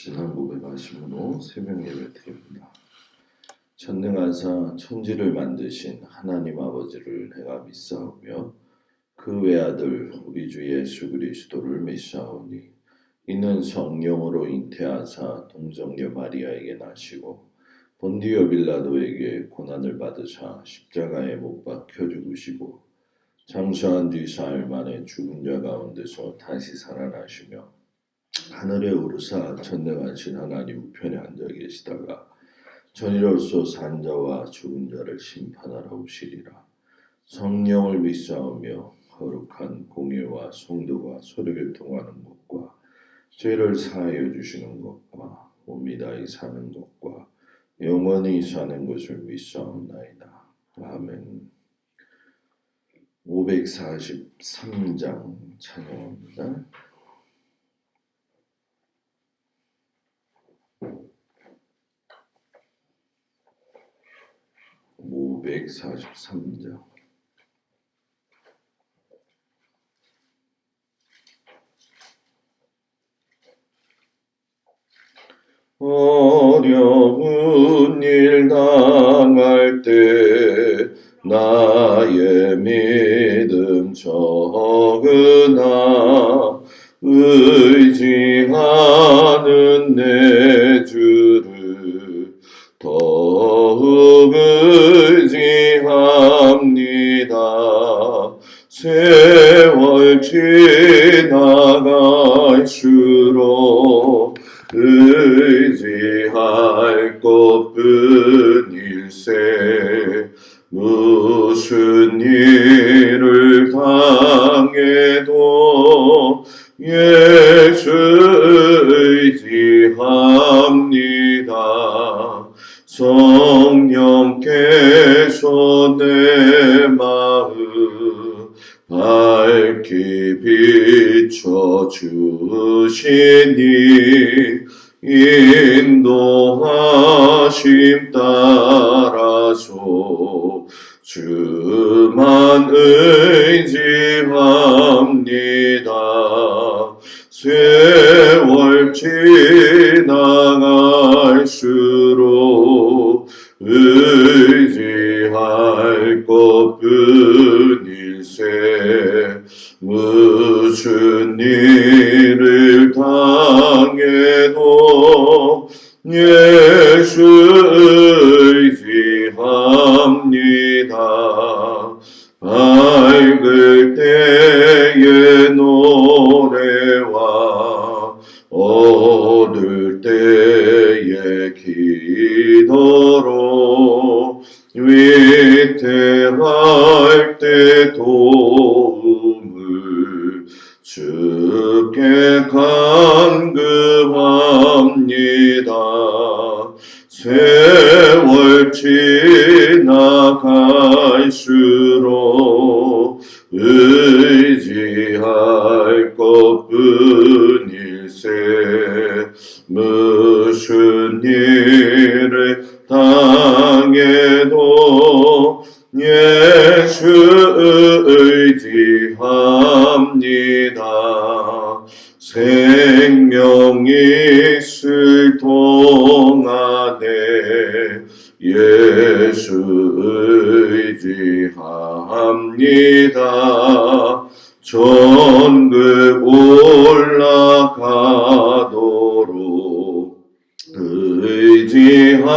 신앙고백 하심으로 새벽 예배 드립니다. 전능하사 천지를 만드신 하나님 아버지를 내가 믿사오며 그 외아들 우리 주 예수 그리스도를 믿사오니 이는 성령으로 잉태하사 동정녀 마리아에게 나시고 본디오 빌라도에게 고난을 받으사 십자가에 못 박혀 죽으시고 장사한 뒤 사흘 만에 죽은 자 가운데서 다시 살아나시며 하늘에 오르사 전능하신 하나님 우편에 앉아 계시다가 전이로서 산 자와 죽은 자를 심판하러 오시리라. 성령을 믿사오며 거룩한 공예와 성도가 서로 교통하는 것과 죄를 사하여 주시는 것과 몸이 다히 사는 것과 영원히 사는 것을 믿사옵나이다. 아멘. 543장 찬양합니다. (543장) 어려운 일 당할 때 나의 믿음 적으나 의지하는 내 주를 더욱 의지합니다. 세월 지나갈수록 의지할 것뿐일세. 무슨 일을 당해도 예수 의지합니다. 성령께서 내 마음 밝히 비춰주시니 인도하심 따라서 주만 의지합니다. 세월 지나갈수록 의지할 것뿐일세. 무슨 일을 당해도 예수 의지합니다. 밝을 때의 노래와 어두울 때의 기도로 위태할 때 도움을 주께 간구합니다. 세월 지나갈수록 의지할 것뿐일세. 무슨 일을 당해도 예수 의지합니다. 생명 있을 동안에 예수 의지합니다. 전국 올라가도록 의지할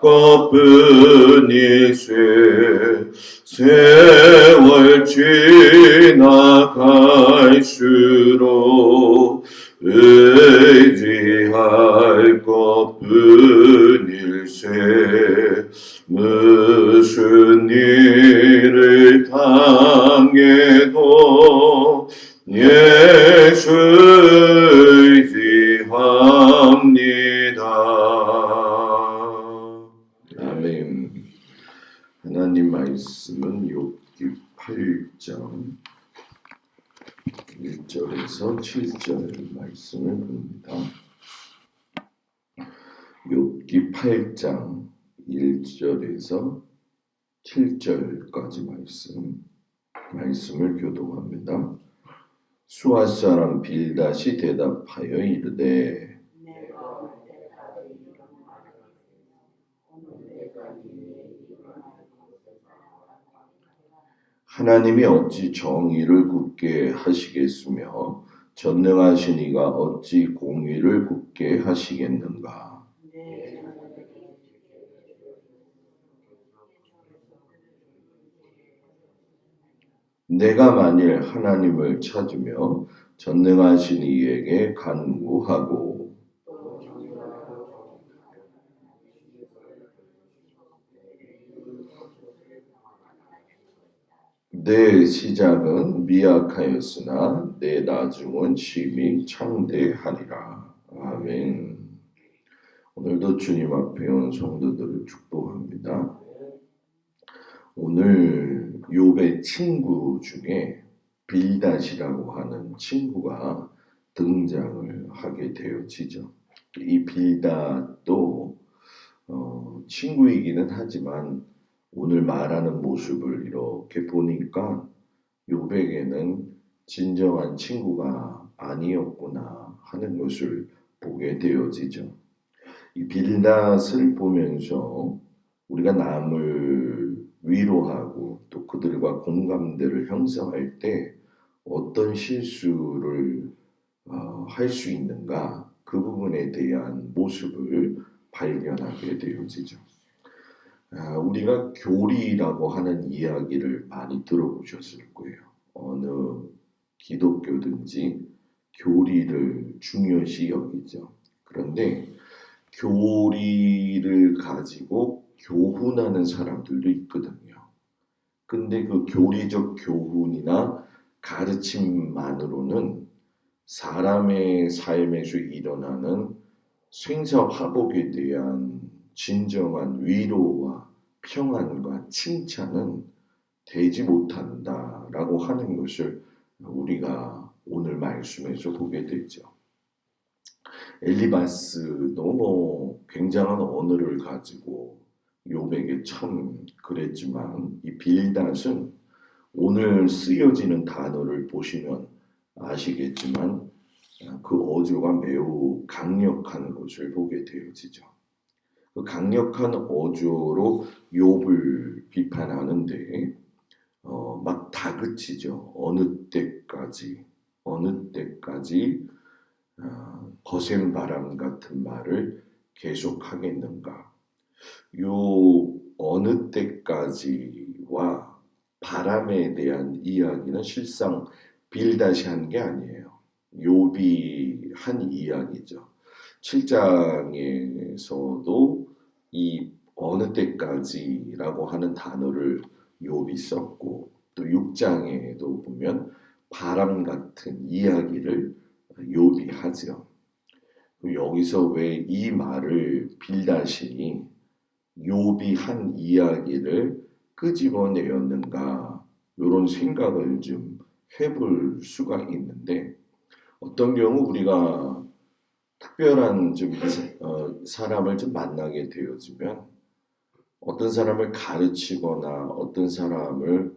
것뿐일세. 세월 지나갈수록 의지할 것뿐일세. 무슨 일을 당해도 예수 의지합니다. 아멘. 하나님 말씀은 욥기 8장 1절에서 7절 말씀을 봅니다. 욥기 8장 1절에서 7절까지 말씀을 교독합니다. 수아 사람 빌닷이 대답하여 이르되 하나님이 어찌 정의를 굳게 하시겠으며 전능하신 이가 어찌 공의를 굳게 하시겠는가. 내가 만일 하나님을 찾으며 전능하신 이에게 간구하고 내 시작은 미약하였으나 내 나중은 심히 창대하리라. 아멘. 오늘도 주님 앞에 온 성도들을 축복합니다. 오늘 욥의 친구 중에 빌닷이라고 하는 친구가 등장을 하게 되어지죠. 이 빌닷도 친구이기는 하지만 오늘 말하는 모습을 이렇게 보니까 욥에게는 진정한 친구가 아니었구나 하는 것을 보게 되어지죠. 이 빌닷을 보면서 우리가 남을 위로하고 또 그들과 공감대를 형성할 때 어떤 실수를 할 수 있는가 그 부분에 대한 모습을 발견하게 되어지죠. 우리가 교리라고 하는 이야기를 많이 들어보셨을 거예요. 어느 기독교든지 교리를 중요시 여기죠. 그런데 교리를 가지고 교훈하는 사람들도 있거든요. 근데 그 교리적 교훈이나 가르침만으로는 사람의 삶에서 일어나는 생사화복에 대한 진정한 위로와 평안과 칭찬은 되지 못한다라고 하는 것을 우리가 오늘 말씀에서 보게 되죠. 엘리바스도 굉장한 언어를 가지고 욥에게 참 그랬지만 이 빌닷은 오늘 쓰여지는 단어를 보시면 아시겠지만 그 어조가 매우 강력한 것을 보게 되어지죠. 그 강력한 어조로 욥을 비판하는데 막 다그치죠. 어느 때까지 거센 바람 같은 말을 계속하겠는가. 요 어느 때까지와 바람에 대한 이야기는 실상 빌닷이 한 게 아니에요. 욥이 한 이야기죠. 7장에서도 이 어느 때까지라고 하는 단어를 욥이 썼고 또 6장에도 보면 바람 같은 이야기를 욥이 하죠. 여기서 왜 이 말을 빌닷이 욥이 한 이야기를 끄집어내었는가 이런 생각을 좀 해볼 수가 있는데 어떤 경우 우리가 특별한 좀 사람을 좀 만나게 되어지면 어떤 사람을 가르치거나 어떤 사람을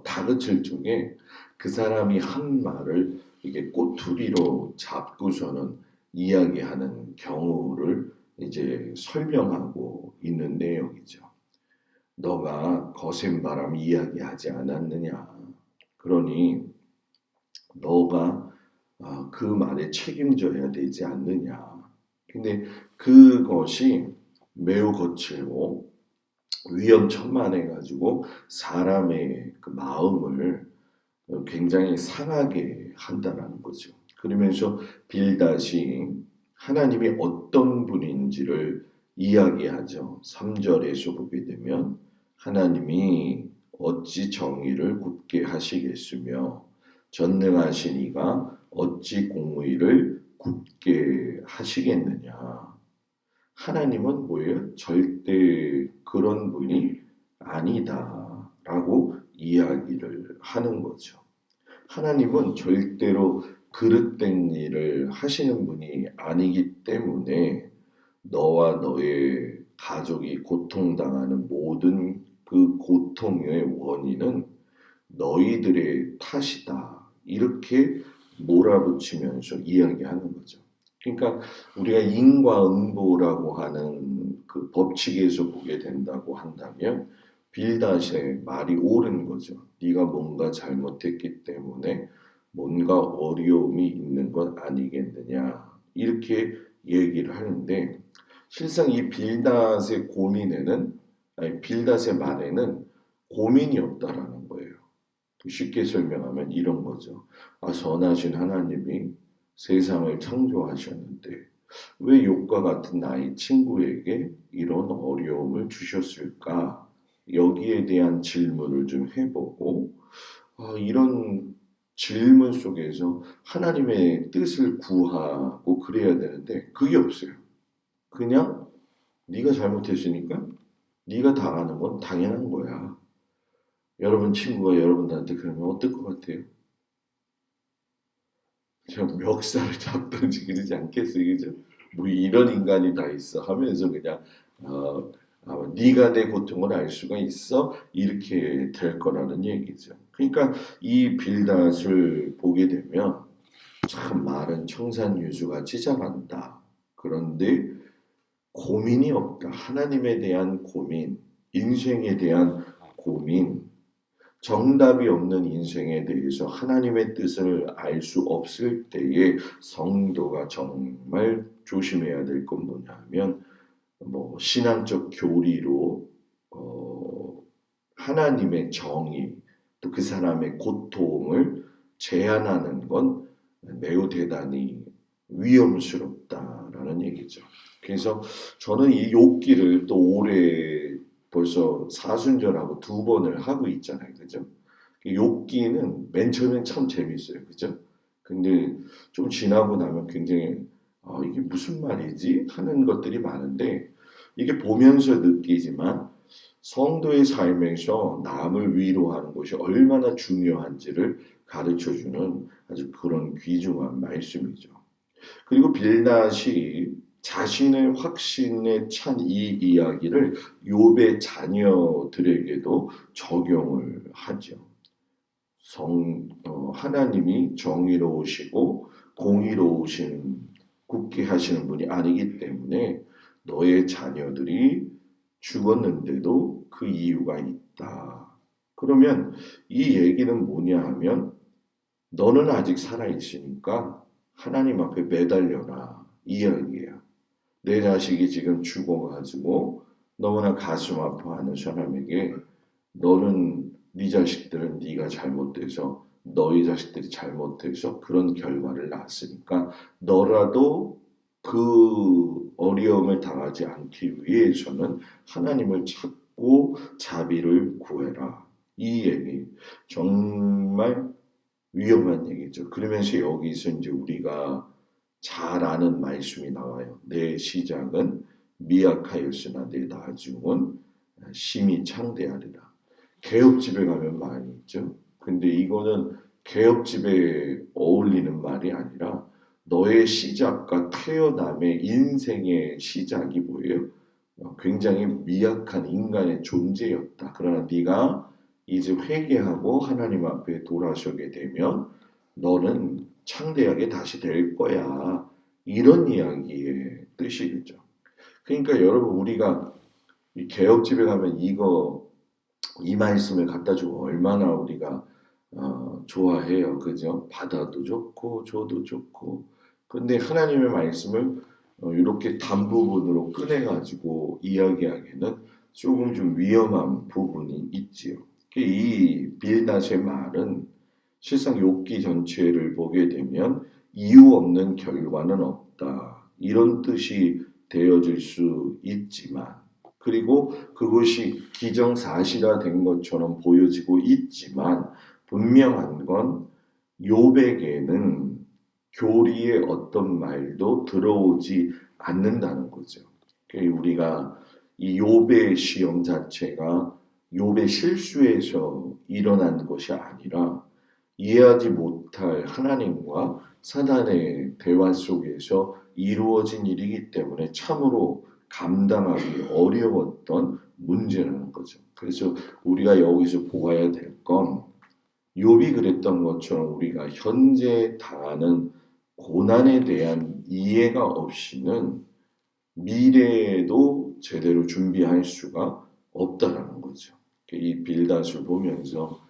다그칠 적에 그 사람이 한 말을 이게 꼬투리로 잡고서는 이야기하는 경우를 이제 설명하고 있는 내용이죠. 너가 거센 바람 이야기하지 않았느냐. 그러니 너가 그 말에 책임져야 되지 않느냐. 근데 그것이 매우 거칠고 위험천만해가지고 사람의 그 마음을 굉장히 상하게 한다는 거죠. 그러면서 빌닷이 하나님이 어떤 분인지를 이야기하죠. 3절에서 보게 되면 하나님이 어찌 정의를 굳게 하시겠으며 전능하신 이가 어찌 공의를 굳게 하시겠느냐. 하나님은 뭐예요? 절대 그런 분이 아니다라고 이야기를 하는 거죠. 하나님은 절대로 그릇된 일을 하시는 분이 아니기 때문에 너와 너의 가족이 고통당하는 모든 그 고통의 원인은 너희들의 탓이다. 이렇게 몰아붙이면서 이야기하는 거죠. 그러니까 우리가 인과응보라고 하는 그 법칙에서 보게 된다고 한다면 빌닷의 말이 옳은 거죠. 네가 뭔가 잘못했기 때문에 뭔가 어려움이 있는 것 아니겠느냐. 이렇게 얘기를 하는데 실상 이 빌닷의 고민에는 아니 빌닷의 말에는 고민이 없다라는 거예요. 쉽게 설명하면 이런 거죠. 선하신 하나님이 세상을 창조하셨는데 왜 욥과 같은 나의 친구에게 이런 어려움을 주셨을까? 여기에 대한 질문을 좀 해보고 이런 질문 속에서 하나님의 뜻을 구하고 그래야 되는데 그게 없어요. 그냥 네가 잘못했으니까 네가 당하는 건 당연한 거야. 여러분 친구가 여러분들한테 그러면 어떨 것 같아요? 그냥 멱살을 잡든지 그러지 않겠어요, 그죠? 뭐 이런 인간이 다 있어 하면서 그냥 네가 내 고통을 알 수가 있어 이렇게 될 거라는 얘기죠. 그러니까 이 빌닷을 보게 되면 참 말은 청산유수같이 잘한다. 그런데 고민이 없다. 하나님에 대한 고민, 인생에 대한 고민, 정답이 없는 인생에 대해서 하나님의 뜻을 알 수 없을 때에 성도가 정말 조심해야 될 건 뭐냐면 뭐 신앙적 교리로 하나님의 정의 또 그 사람의 고통을 제한하는 건 매우 대단히 위험스럽다라는 얘기죠. 그래서 저는 이 욥기를 또 올해 벌써 사순절하고 두 번을 하고 있잖아요. 그죠? 욥기는 맨 처음엔 참 재밌어요. 그죠? 근데 좀 지나고 나면 굉장히 이게 무슨 말이지? 하는 것들이 많은데 이게 보면서 느끼지만 성도의 삶에서 남을 위로하는 것이 얼마나 중요한지를 가르쳐주는 아주 그런 귀중한 말씀이죠. 그리고 빌닷이 자신의 확신에 찬 이 이야기를 욥의 자녀들에게도 적용을 하죠. 하나님이 정의로우시고 공의로우신 굳게 하시는 분이 아니기 때문에 너의 자녀들이 죽었는데도 그 이유가 있다. 그러면 이 얘기는 뭐냐 하면 너는 아직 살아있으니까 하나님 앞에 매달려라. 이 이야기야. 내 자식이 지금 죽어가지고 너무나 가슴 아파하는 사람에게 너는 네 자식들은 네가 잘못돼서 너희 자식들이 잘못돼서 그런 결과를 낳았으니까 너라도 그 어려움을 당하지 않기 위해서는 하나님을 찾고 자비를 구해라. 이 얘기 정말 위험한 얘기죠. 그러면서 여기서 이제 우리가 잘 아는 말씀이 나와요. 내 시작은 미약하였으나 내 나중은 심히 창대하리라. 개업집에 가면 많이 있죠. 근데 이거는 개업집에 어울리는 말이 아니라 너의 시작과 태어남의 인생의 시작이 뭐예요? 굉장히 미약한 인간의 존재였다. 그러나 네가 이제 회개하고 하나님 앞에 돌아서게 되면 너는 창대하게 다시 될 거야. 이런 이야기의 뜻이겠죠. 그러니까 여러분 우리가 이 개업집에 가면 이 말씀을 갖다 주고 얼마나 우리가 좋아해요. 그죠? 받아도 좋고 줘도 좋고. 근데 하나님의 말씀을 이렇게 단부분으로 꺼내가지고 이야기하기에는 조금 좀 위험한 부분이 있지요. 이 빌닷의 말은 실상 욥기 전체를 보게 되면 이유 없는 결과는 없다. 이런 뜻이 되어질 수 있지만 그리고 그것이 기정사실화된 것처럼 보여지고 있지만 분명한 건 욥에게는 교리의 어떤 말도 들어오지 않는다는 거죠. 우리가 이 욥의 시험 자체가 욥의 실수에서 일어난 것이 아니라 이해하지 못할 하나님과 사단의 대화 속에서 이루어진 일이기 때문에 참으로 감당하기 어려웠던 문제라는 거죠. 그래서 우리가 여기서 보아야 될 건 욥이 그랬던 것처럼 우리가 현재 당하는 고난에 대한 이해가 없이는 미래에도 제대로 준비할 수가 없다라는 거죠. 이 빌닷을 보면서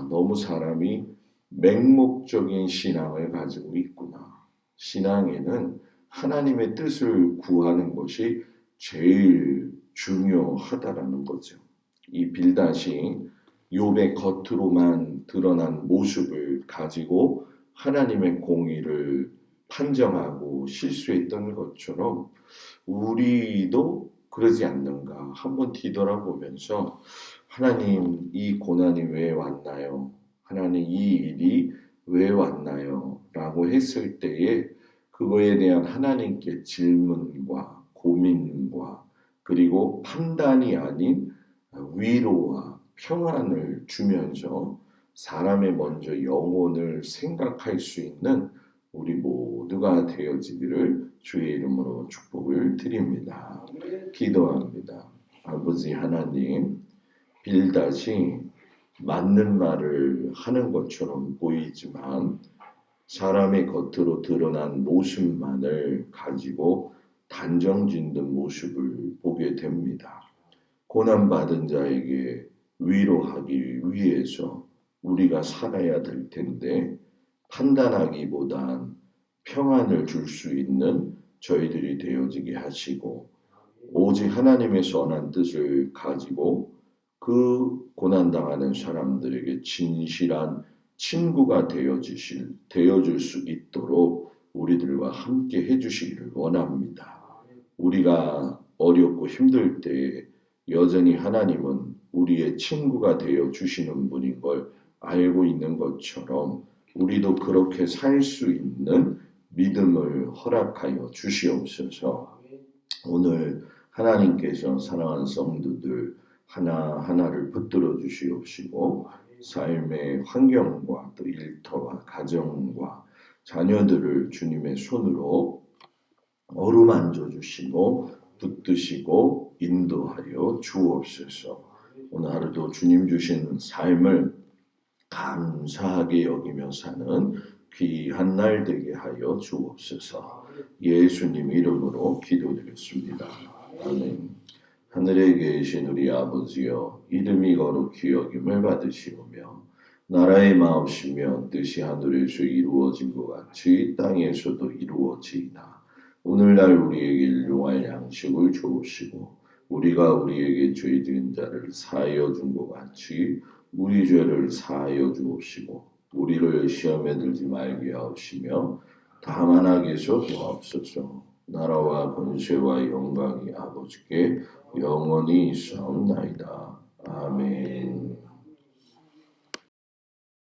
너무 사람이 맹목적인 신앙을 가지고 있구나. 신앙에는 하나님의 뜻을 구하는 것이 제일 중요하다라는 거죠. 이 빌닷이 욥의 겉으로만 드러난 모습을 가지고 하나님의 공의를 판정하고 실수했던 것처럼 우리도 그러지 않는가 한번 뒤돌아보면서 하나님 이 고난이 왜 왔나요? 하나님 이 일이 왜 왔나요? 라고 했을 때에 그거에 대한 하나님께 질문과 고민과 그리고 판단이 아닌 위로와 평안을 주면서 사람의 먼저 영혼을 생각할 수 있는 우리 모두가 되어지기를 주의 이름으로 축복을 드립니다. 기도합니다. 아버지 하나님, 빌닷이 맞는 말을 하는 것처럼 보이지만 사람의 겉으로 드러난 모습만을 가지고 단정짓는 모습을 보게 됩니다. 고난받은 자에게 위로하기 위해서 우리가 살아야 될 텐데 판단하기보단 평안을 줄 수 있는 저희들이 되어지게 하시고 오직 하나님의 선한 뜻을 가지고 그 고난당하는 사람들에게 진실한 친구가 되어줄 수 있도록 우리들과 함께 해주시기를 원합니다. 우리가 어렵고 힘들 때 여전히 하나님은 우리의 친구가 되어 주시는 분인 걸 알고 있는 것처럼 우리도 그렇게 살 수 있는 믿음을 허락하여 주시옵소서. 오늘 하나님께서 사랑하는 성도들 하나하나를 붙들어 주시옵시고 삶의 환경과 또 일터와 가정과 자녀들을 주님의 손으로 어루만져 주시고 붙드시고 인도하여 주옵소서. 오늘 하루도 주님 주신 삶을 감사하게 여기며 사는 귀한 날 되게 하여 주옵소서. 예수님 이름으로 기도드렸습니다. 아멘. 하늘에 계신 우리 아버지여, 이름이 거룩히 여김을 받으시오며 나라의 마옵시며 뜻이 하늘에서 이루어진 것 같이 땅에서도 이루어지이다. 오늘날 우리에게 일용할 양식을 주옵시고 우리가 우리에게 죄 지은 자를 사하여 준 것 같이 우리 죄를 사하여 주옵시고 우리를 시험에 들지 말게 하옵시며 다만 악에서 도하옵소서. 나라와 권세와 영광이 아버지께 영원히 있사옵나이다.